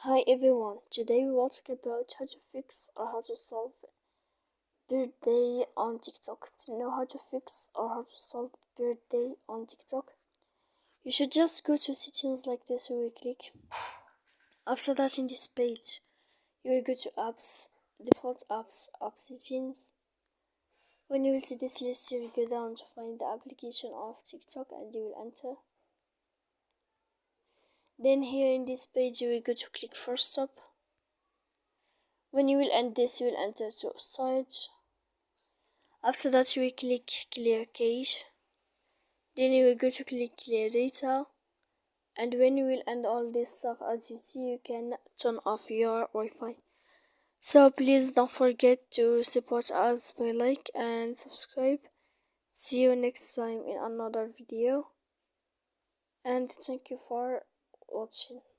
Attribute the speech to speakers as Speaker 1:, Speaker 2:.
Speaker 1: Hi everyone, today we will talk about how to fix or how to solve birthday on TikTok. To know how to fix or how to solve birthday on TikTok, you should just go to settings like this. You will click. After that, in this page, you will go to apps, default apps, app settings. When you will see this list, you will go down to find the application of TikTok and you will enter. Then here in this page, you will go to click first stop. When you will end this, you will enter to storage. After that, you will click clear cache. Then you will go to click clear data. And when you will end all this stuff, as you see, you can turn off your Wi-Fi. So please don't forget to support us by like and subscribe. See you next time in another video. And thank you for watching.